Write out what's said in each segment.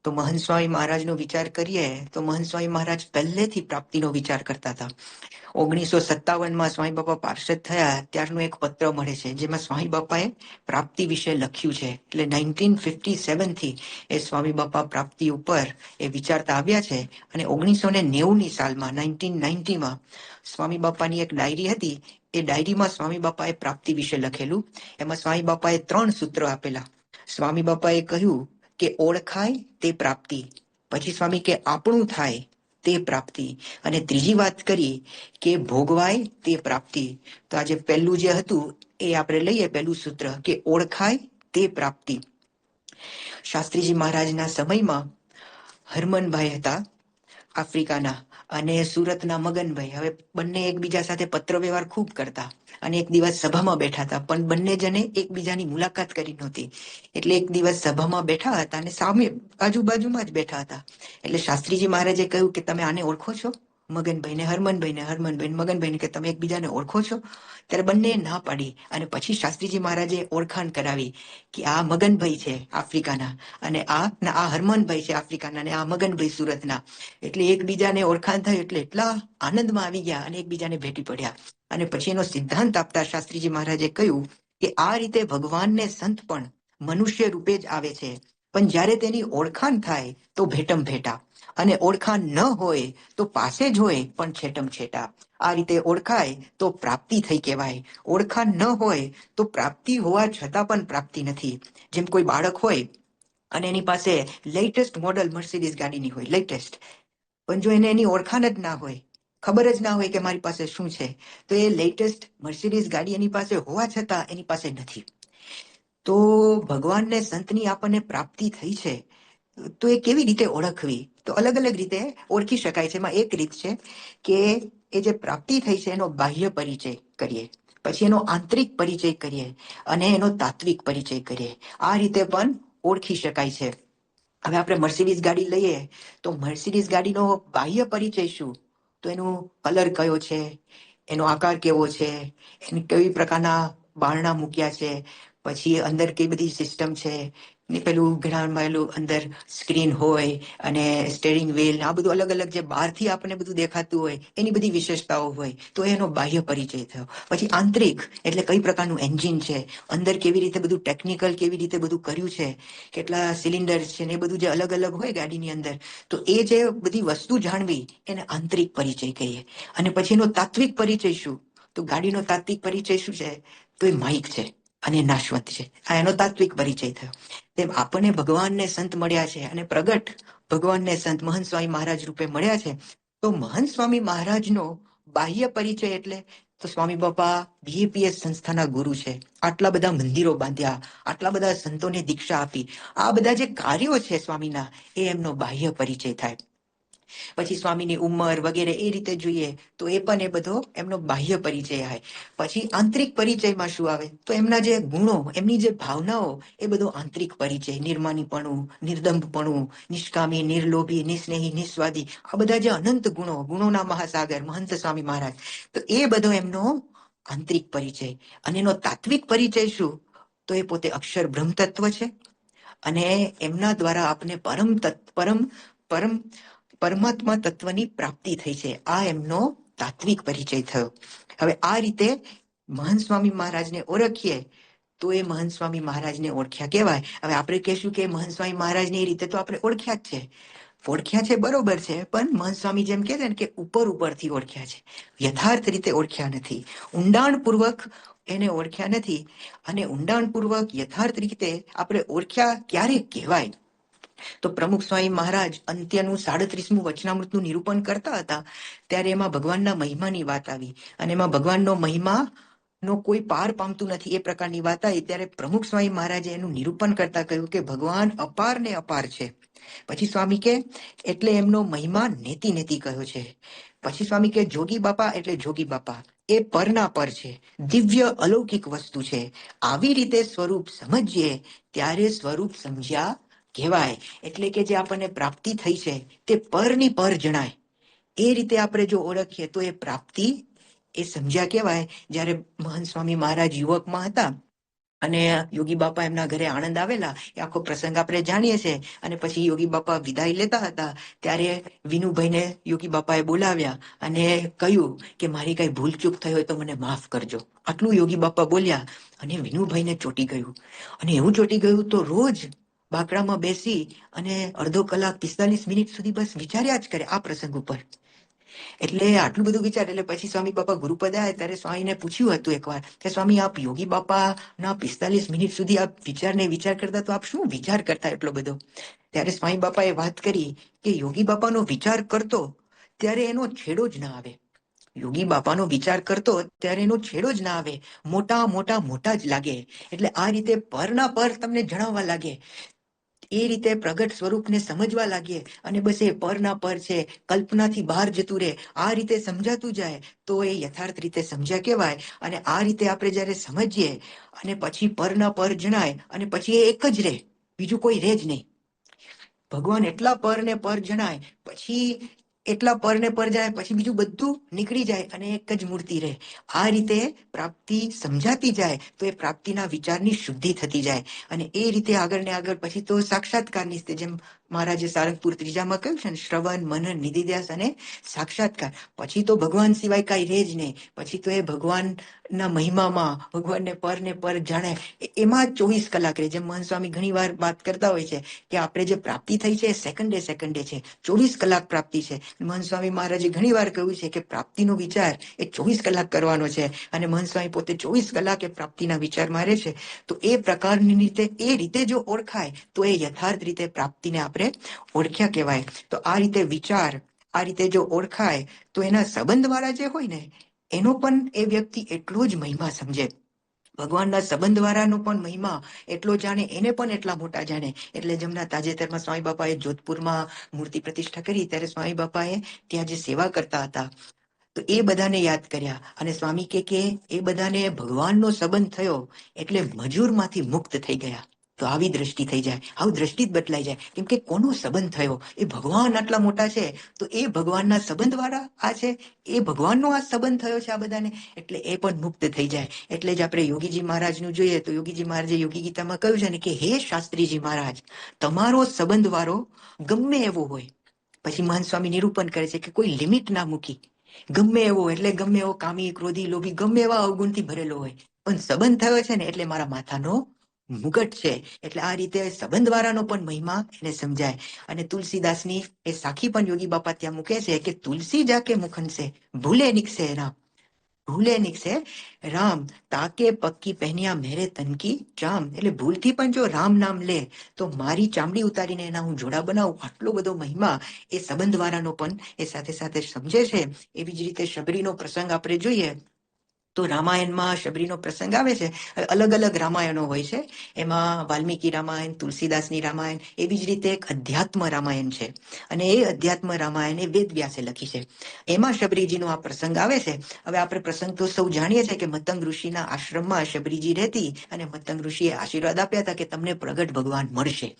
તો મહંત સ્વામી મહારાજનો વિચાર કરીએ તો મહંત સ્વામી મહારાજ પહેલેથી પ્રાપ્તિનો વિચાર કરતા હતા. 1957માં સ્વામી બાપા પાર્ષદ થયા ત્યારનો એક પત્ર મળે છે જેમાં સ્વામી બાપાએ પ્રાપ્તિ વિશે લખ્યું છે. એટલે 1957 થી એ સ્વામી બાપા પ્રાપ્તિ ઉપર એ વિચારતા આવ્યા છે. અને 1990ની સાલમાં 1990માં સ્વામી બાપાની એક ડાયરી હતી. એ ડાયરીમાં સ્વામી બાપાએ પ્રાપ્તિ વિશે લખેલું. એમાં સ્વામી બાપાએ 3 સૂત્ર આપેલા. સ્વામી બાપાએ કહ્યું કે ઓળખાય તે પ્રાપ્તિ, પછી સ્વામી કે આપણું થાય તે પ્રાપ્તિ, અને ત્રીજી વાત કરી કે ભોગવાય તે પ્રાપ્તિ. તો આજે પહેલું જે હતું એ આપણે લઈએ, પહેલું સૂત્ર કે ઓળખાય તે પ્રાપ્તિ. શાસ્ત્રીજી મહારાજના સમયમાં હરમનભાઈ હતા આફ્રિકાના, અને સુરતના મગનભાઈ. હવે બંને એકબીજા સાથે પત્ર વ્યવહાર ખૂબ કરતા, અને એક દિવસ સભામાં બેઠા હતા, પણ બંને જણે એકબીજાની મુલાકાત કરી નહોતી. એટલે એક દિવસ સભામાં બેઠા હતા અને સામે આજુબાજુમાં જ બેઠા હતા. એટલે શાસ્ત્રીજી મહારાજે કહ્યું કે તમે આને ઓળખો છો? મગનભાઈને હરમનભાઈને, હરમનભાઈને મગનભાઈને કે તમે એકબીજાને ઓળખો છો? ત્યારે બંને ના પાડી, અને પછી શાસ્ત્રીજી મહારાજે ઓળખાણ કરાવી કે આ મગનભાઈ છે આફ્રિકાના, અને આ હરમનભાઈ છે આફ્રિકાના, અને આ મગનભાઈ સુરતના. એટલે એકબીજાને ઓળખાણ થઈ એટલે એટલા આનંદમાં આવી ગયા અને એકબીજાને ભેટી પડ્યા. અને પછી એનો સિદ્ધાંત આપતા શાસ્ત્રીજી મહારાજે કહ્યું કે આ રીતે ભગવાનને સંત પણ મનુષ્ય રૂપે જ આવે છે, પણ જ્યારે તેની ઓળખાણ થાય તો ભેટમ ભેટા, અને ઓળખાણ ન હોય તો પાસે જ હોય પણ છેટમ છેટા. આ રીતે ઓળખાય તો પ્રાપ્તિ થઈ કહેવાય. ઓળખાણ ન હોય તો પ્રાપ્તિ હોવા છતાં પણ પ્રાપ્તિ નથી. જેમ કોઈ બાળક હોય અને એની પાસે લેટેસ્ટ મોડલ મર્સિડીઝ ગાડીની હોય, લેટેસ્ટ, પણ જો એને એની ઓળખાણ જ ના હોય, ખબર જ ના હોય કે મારી પાસે શું છે, તો એ લેટેસ્ટ મર્સિડીઝ ગાડી એની પાસે હોવા છતાં એની પાસે નથી. તો ભગવાનને સંતની આપણને પ્રાપ્તિ થઈ છે, તો એ કેવી રીતે ઓળખવી? તો અલગ અલગ રીતે ઓળખી શકાય છે. એમાં એક રીત છે કે એ જે પ્રાપ્તિ થઈ છે એનો બાહ્ય પરિચય કરીએ, પછી એનો આંતરિક પરિચય કરીએ, અને એનો તાત્વિક પરિચય કરીએ. આ રીતે પણ ઓળખી શકાય છે. હવે આપણે મર્સિડીઝ ગાડી લઈએ તો મર્સિડીઝ ગાડીનો બાહ્ય પરિચય શું? તો એનું કલર કયો છે, એનો આકાર કેવો છે, એને કેવી પ્રકારના બારણા મૂક્યા છે, પછી અંદર કઈ બધી સિસ્ટમ છે, ને પેલું ઘણામાં અંદર સ્ક્રીન હોય અને સ્ટેરિંગ વ્હીલ, આ બધું અલગ અલગ જે બહારથી આપણને બધું દેખાતું હોય એની બધી વિશેષતાઓ હોય. તો એનો બાહ્ય પરિચય થયો. પછી આંતરિક એટલે કઈ પ્રકારનું એન્જિન છે, અંદર કેવી રીતે બધું ટેકનિકલ કેવી રીતે બધું કર્યું છે, કેટલા સિલિન્ડર છે, ને એ બધું જે અલગ અલગ હોય ગાડીની અંદર, તો એ જે બધી વસ્તુ જાણવી એને આંતરિક પરિચય કહીએ. અને પછી એનો તાત્વિક પરિચય શું? તો ગાડીનો તાત્વિક પરિચય શું છે? તો એ માઇક છે અને નાશવંત છે. આ એનો તાત્વિક પરિચય થયો. તેમ આપણને ભગવાનને સંત મળ્યા છે, અને પ્રગટ ભગવાનને સંત મહંત સ્વામી મહારાજ રૂપે મળ્યા છે. તો મહંત સ્વામી મહારાજનો બાહ્ય પરિચય એટલે તો સ્વામી બાપા બીએપીએસ સંસ્થાના ગુરુ છે, આટલા બધા મંદિરો બાંધ્યા, આટલા બધા સંતોને દીક્ષા આપી, આ બધા જે કાર્યો છે સ્વામીના, એ એમનો બાહ્ય પરિચય થાય. પછી સ્વામીની ઉંમર વગેરે એ રીતે જોઈએ તો એ પણ એ બધો એમનો બાહ્ય પરિચય આવે. પછી આંતરિક પરિચયમાં શું આવે? તો એમના જે ગુણો, એમની જે ભાવનાઓ, એ બધો આંતરિક પરિચય, નિર્માનીપણું, નિર્દંભપણું, નિષ્કામી, નિર્લોભી, નિસ્નેહી, નિસ્વાદી, આ બધા જે અનંત ગુણો, ગુણોના મહાસાગર મહંત સ્વામી મહારાજ, તો એ બધો એમનો આંતરિક પરિચય. અને એનો તાત્વિક પરિચય શું? તો એ પોતે અક્ષર બ્રહ્મ તત્વ છે, અને એમના દ્વારા આપને પરમાત્મા તત્વની પ્રાપ્તિ થઈ છે. આ એમનો તાત્વિક પરિચય થયો. હવે આ રીતે મહંત સ્વામી મહારાજને ઓળખીએ તો એ મહંત સ્વામી મહારાજને ઓળખ્યા કહેવાય. હવે આપણે કહેશું કે મહંત સ્વામી મહારાજની રીતે તો આપણે ઓળખ્યા જ છે. ઓળખ્યા છે બરોબર છે, પણ મહંત સ્વામી જેમ કહે છે ને કે ઉપરથી ઓળખ્યા છે, યથાર્થ રીતે ઓળખ્યા નથી, ઊંડાણપૂર્વક એને ઓળખ્યા નથી. અને ઊંડાણપૂર્વક યથાર્થ રીતે આપણે ઓળખ્યા ક્યારે કહેવાય? તો પ્રમુખ સ્વામી મહારાજ અંત્યનું 37મું વચનામૃતનું નિરૂપણ કરતા હતા ત્યારે એમાં ભગવાનના મહિમાની વાત આવી, અને એમાં ભગવાનનો મહિમા નો કોઈ પાર પામતું નથી એ પ્રકારની વાત આવી. ત્યારે પ્રમુખ સ્વામી મહારાજે એનું નિરૂપણ કરતા કહ્યું કે ભગવાન અપાર ને અપાર છે. પછી સ્વામી કે એટલે એમનો મહિમા નેતિ નેતિ કહ્યો છે. પછી સ્વામી કે જોગી બાપા એટલે જોગી બાપા એ પરના પર છે, દિવ્ય અલૌકિક વસ્તુ છે. આવી રીતે સ્વરૂપ સમજીએ ત્યારે સ્વરૂપ સમજ્યા કહેવાય. એટલે કે જે આપણને પ્રાપ્તિ થઈ છે તે પરની પર જણાય. એ રીતે આપણે જો ઓળખીએ તો એ પ્રાપ્તિ એ સમજ્યા કહેવાય. જ્યારે મહંત સ્વામી મહારાજ યુવકમાં હતા અને યોગી બાપા એમના ઘરે આણંદ આવેલા, એ આખો પ્રસંગ આપણે જાણીએ છીએ. અને પછી યોગી બાપા વિદાય લેતા હતા ત્યારે વિનુભાઈને યોગી બાપાએ બોલાવ્યા અને કહ્યું કે મારી કઈ ભૂલચૂક થઈ હોય તો મને માફ કરજો. આટલું યોગી બાપા બોલ્યા અને વિનુભાઈને ચોટી ગયું. અને એવું ચોટી ગયું તો રોજ બાકડામાં બેસી અને અડધો કલાક 45 મિનિટ સુધી બસ વિચાર્યા જ કરે આ પ્રસંગ ઉપર. એટલે આટલું બધું વિચાર એટલે પછી સ્વામી બાપા ગુરુપદ આવ્યા ત્યારે સ્વામીને પૂછ્યું હતું એકવાર કે સ્વામી આપ યોગી બાપા ના 45 મિનિટ સુધી આપ વિચાર કરતા, તો આપ શું વિચાર કરતા એટલો બધો? ત્યારે સ્વામી બાપાએ વાત કરી કે યોગી બાપાનો વિચાર કરતો ત્યારે એનો છેડો જ ના આવે. યોગી બાપાનો વિચાર કરતો ત્યારે એનો છેડો જ ના આવે, મોટા મોટા મોટા જ લાગે. એટલે આ રીતે પરના પર તમને જણાવવા લાગે, એ રીતે પ્રગટ સ્વરૂપને સમજવા લાગીએ અને બસ એ પરના પર છે, કલ્પનાથી બહાર જતું રહે. આ રીતે સમજાતું જાય તો એ યથાર્થ રીતે સમજ્યા કહેવાય. અને આ રીતે આપણે જ્યારે સમજીએ અને પછી પરના પર જણાય અને પછી એ એક જ રહે, બીજું કોઈ રહે જ નહીં. ભગવાન એટલા પર ને પર જણાય, પછી એટલા પર ને પર જાય, પછી બીજું બધું નીકળી જાય અને એક જ મૂર્તિ રહે. આ રીતે પ્રાપ્તિ સમજાતી જાય તો એ પ્રાપ્તિના વિચારની શુદ્ધિ થતી જાય. અને એ રીતે આગળ ને આગળ પછી તો સાક્ષાત્કારની સ્થિતિ, જેમ મહારાજે સારંગપુર ત્રીજામાં કહ્યું છે ને, શ્રવણ મનન નિધિધ્યાસ અને સાક્ષાત્કાર. પછી તો ભગવાન સિવાય કાંઈ રહે જ નહીં. પછી તો એ ભગવાનના મહિમામાં ભગવાનને પર જાણે એમાં 24 કલાક રહે. જેમ મહંત સ્વામી ઘણી વાર વાત કરતા હોય છે કે આપણે જે પ્રાપ્તિ થઈ છે એ સેકન્ડે છે, 24 કલાક પ્રાપ્તિ છે. મહંત સ્વામી મહારાજે ઘણી વાર કહ્યું છે કે પ્રાપ્તિનો વિચાર એ 24 કલાક કરવાનો છે. અને મહંત સ્વામી પોતે 24 કલાક એ પ્રાપ્તિના વિચાર મારે છે. તો એ પ્રકારની રીતે, એ રીતે જો ઓળખાય તો એ યથાર્થ રીતે પ્રાપ્તિને આપણે ઓળખ્યા કહેવાય. તો આ રીતે વિચાર, આ રીતે જો ઓળખાય તો એના સંબંધવાળા જે હોય ને એનો પણ એ વ્યક્તિ એટલો જ મહિમા સમજે. ભગવાનના સંબંધવાળાનો પણ મહિમા એટલો જાણે, એને પણ એટલા મોટા જાણે. એટલે જેમના તાજેતરમાં સ્વામી બાપાએ જોધપુરમાં મૂર્તિ પ્રતિષ્ઠા કરી ત્યારે સ્વામી બાપાએ ત્યાં જે સેવા કરતા હતા તો એ બધાને યાદ કર્યા અને સ્વામી કે એ બધાને ભગવાનનો સંબંધ થયો એટલે મજૂરમાંથી મુક્ત થઈ ગયા. તો આવી દ્રષ્ટિ થઈ જાય, આવું દ્રષ્ટિ જ બદલાઈ જાય. કેમ કે કોનો સંબંધ થયો? એ ભગવાન આટલા મોટા છે તો એ ભગવાનના સંબંધવાળા આ છે, એ ભગવાનનો આ સંબંધ થયો છે આ બધાને, એટલે એ પણ મુક્ત થઈ જાય. એટલે જ આપણે યોગીજી મહારાજનું જોઈએ તો યોગીજી મહારાજે યોગી ગીતામાં કહ્યું છે ને કે હે શાસ્ત્રીજી મહારાજ, તમારો સંબંધવાળો ગમે એવો હોય, પછી મહંત સ્વામી નિરૂપણ કરે છે કે કોઈ લિમિટ ના મૂકી, ગમે એવો, એટલે ગમે એવો કામી, ક્રોધી, લોભી, ગમે એવા અવગુણથી ભરેલો હોય, પણ સંબંધ થયો છે ને એટલે મારા માથાનો મુગટ છે. એટલે આ રીતે સંબંધવાળાનો પણ મહિમા એને સમજાય. અને તુલસીદાસની એ સાખી પણ યોગી બાપા ત્યાં મૂકે છે કે તુલસી જાકે મુખન સે ભૂલે નિકસે રામ, ભૂલે નિકસે રામ, તાકે પક્કી પહેન્યા મેરે તન કી ચામ. એટલે ભૂલથી પણ જો રામ નામ લે તો મારી ચામડી ઉતારીને એના હું જોડા બનાવું. આટલો બધો મહિમા એ સંબંધવાળાનો પણ એ સાથે સાથે સમજે છે. એવી જ રીતે શબરીનો પ્રસંગ આપણે જોઈએ તો રામાયણમાં શબરીનો પ્રસંગ આવે છે. અલગ અલગ રામાયણો હોય છે. એમાં વાલ્મીકી રામાયણ, તુલસીદાસની રામાયણ, એવી જ રીતે એક અધ્યાત્મ રામાયણ છે. અને એ અધ્યાત્મ રામાયણ એ વેદવ્યાસે લખી છે. એમાં શબરીજીનો આ પ્રસંગ આવે છે. હવે આપણે પ્રસંગ તો સૌ જાણીએ છીએ કે મતંગ ઋષિના આશ્રમમાં શબરીજી રહેતી અને મતંગ ઋષિએ આશીર્વાદ આપ્યા હતા કે તમને પ્રગટ ભગવાન મળશે.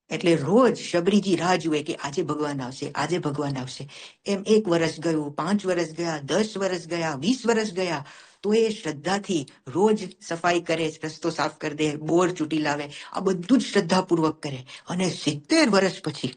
એટલે રોજ શબરીજી રાહ જુએ કે આજે ભગવાન આવશે, આજે ભગવાન આવશે. એમ 1 વર્ષ ગયું, 5 વર્ષ ગયા, 10 વર્ષ ગયા, 20 વર્ષ ગયા. તો એ શ્રદ્ધાથી રોજ સફાઈ કરે, રસ્તો સાફ કરી દે, બોર ચૂંટી લાવે, આ બધું જ શ્રદ્ધાપૂર્વક કરે. અને 70 વર્ષ પછી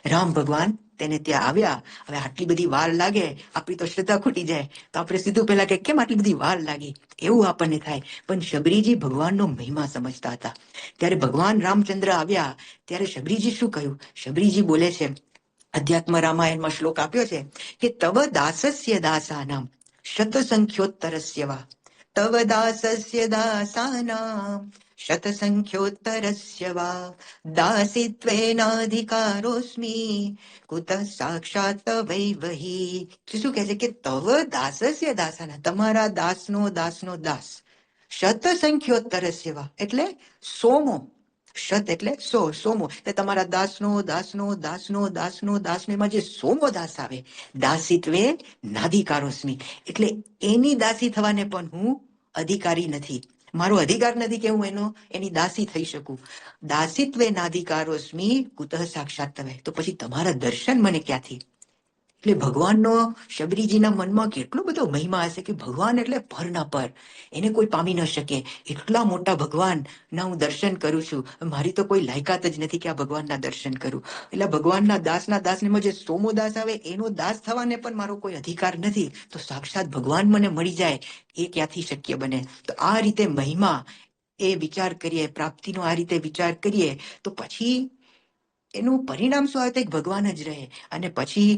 રામ ભગવાન તેને ત્યાં આવ્યા. હવે આટલી બધી વાર લાગે, આપણી તો શ્રદ્ધા ખૂટી જાય. તો આપણે સીધું પહેલા કે કેમ આટલી બધી વાર લાગી, એવું આપણને થાય. પણ શબરીજી ભગવાનનો મહિમા સમજતા હતા. ત્યારે ભગવાન રામચંદ્ર આવ્યા ત્યારે શબરીજી શું કહ્યું? શબરીજી બોલે છે, અધ્યાત્મ રામાયણમાં શ્લોક આપ્યો છે કે તવ દાસસ્ય દાસાનામ શતસંખ્યોત્તરસ્ય વા, તવ દાસસ્ય દાસાનામ શતસંખ્યોત્તરસ્ય વા દાસિત્વેનાધિકારોસ્મિ કુતઃ સાક્ષાત વૈવહી. શું કહે છે કે તવ દાસસ્ય દાસાના, તમારા દાસનો દાસનો દાસ, શતસંખ્યોત્તરસ્ય વા એટલે સોમો, શત એટલે સોમો, એટલે તમારા દાસનો દાસનો દાસનો દાસનો દાસનો, એમાં જે સોમો દાસ આવે, દાસિત્વે નાધિકારોસ્મિ, એટલે એની દાસી થવાને પણ હું અધિકારી નથી. મારો અધિકાર નથી કે હું એની દાસી થઈ શકું. દાસિત્વે નાધિકારોસ્મિ કુતઃ સાક્ષાત તવે, તો પછી તમારા દર્શન મને ક્યાંથી? એટલે ભગવાનનો શબરીજીના મનમાં કેટલો બધો મહિમા હશે કે ભગવાન એટલે પરના પર, એને કોઈ પામી ન શકે. એટલા મોટા ભગવાનના હું દર્શન કરું છું, મારી તો કોઈ લાયકાત જ નથી કે આ ભગવાનના દર્શન કરું. એટલે ભગવાનના દાસના દાસને જે સોમો દાસ આવે એનો દાસ થવાને પણ મારો કોઈ અધિકાર નથી, તો સાક્ષાત ભગવાન મને મળી જાય એ ક્યાંથી શક્ય બને? તો આ રીતે મહિમા એ વિચાર કરીએ, પ્રાપ્તિનો આ રીતે વિચાર કરીએ, તો પછી એનું પરિણામ શું આવે? તો એક ભગવાન જ રહે. અને પછી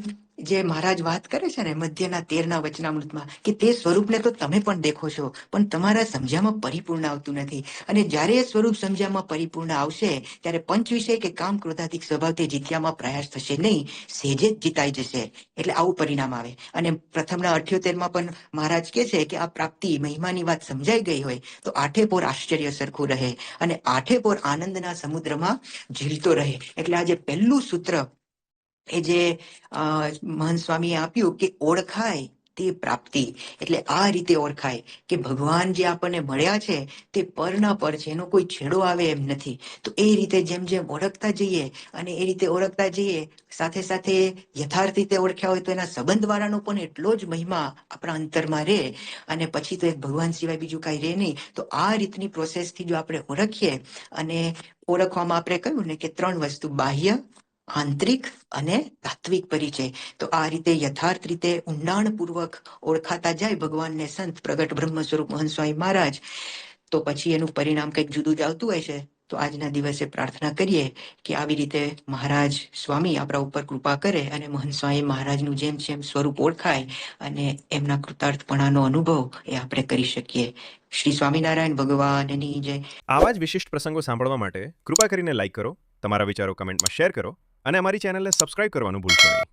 જે મહારાજ વાત કરે છે ને મધ્યના 13ના વચનામૃતમાં, કે તે સ્વરૂપને તો તમે પણ દેખો છો, પણ તમારા સમજ્યામાં પરિપૂર્ણ આવતું નથી. અને જ્યારે એ સ્વરૂપ સમજ્યામાં પરિપૂર્ણ આવશે ત્યારે પંચ વિષય કે કામ ક્રોધાધિક સ્વભાવ તે જીત્યામાં પ્રયાસ થશે નહીં, સેજે જ જીતાઈ જશે. એટલે આવું પરિણામ આવે. અને પ્રથમના 78માં પણ મહારાજ કહે છે કે આ પ્રાપ્તિ મહિમાની વાત સમજાઈ ગઈ હોય તો આઠે પોર આશ્ચર્ય સરખું રહે અને આઠે પોર આનંદના સમુદ્રમાં ઝીલતો રહે. એટલે આ જે પહેલું સૂત્ર એ જે મહંત સ્વામીએ આપ્યું કે ઓળખાય તે પ્રાપ્તિ, એટલે આ રીતે ઓળખાય કે ભગવાન જે આપણને મળ્યા છે તે પરના પર છે, એનો કોઈ છેડો આવે એમ નથી. તો એ રીતે જેમ જેમ ઓળખતા જઈએ અને એ રીતે ઓળખતા જઈએ, સાથે સાથે યથાર્થ રીતે ઓળખ્યા હોય તો એના સંબંધ વાળાનો પણ એટલો જ મહિમા આપણા અંતરમાં રહે. અને પછી તો એક ભગવાન સિવાય બીજું કાંઈ રહે નહીં. તો આ રીતની પ્રોસેસથી જો આપણે ઓળખીએ, અને ઓળખવામાં આપણે કહ્યું ને કે 3 વસ્તુ, બાહ્ય, આંતરિક અને તાત્વિક પરિચય. તો આ રીતે યથાર્થ રીતે ઊંડાણપૂર્વક ઓળખાતા જાય ભગવાનને સંત પ્રગટ બ્રહ્મ સ્વરૂપ મહંત સ્વામી મહારાજ, તો પછી એનું પરિણામ કંઈક જુદું જ આવતું હોય છે. તો આજના દિવસે પ્રાર્થના કરીએ કે આવી રીતે મહારાજ સ્વામી આપણા ઉપર કૃપા કરે અને મહંત સ્વામી મહારાજનું જેમ જેમ સ્વરૂપ ઓળખાય અને એમના કૃતાર્થપણાનો અનુભવ એ આપણે કરી શકીએ. શ્રી સ્વામિનારાયણ ભગવાનની જય. આવા જ વિશિષ્ટ પ્રસંગો સાંભળવા માટે કૃપા કરીને લાઈક કરો, તમારા વિચારો કમેન્ટમાં શેર કરો અને અમારી ચેનલને સબસ્ક્રાઇબ કરવાનું ભૂલશો નહીં.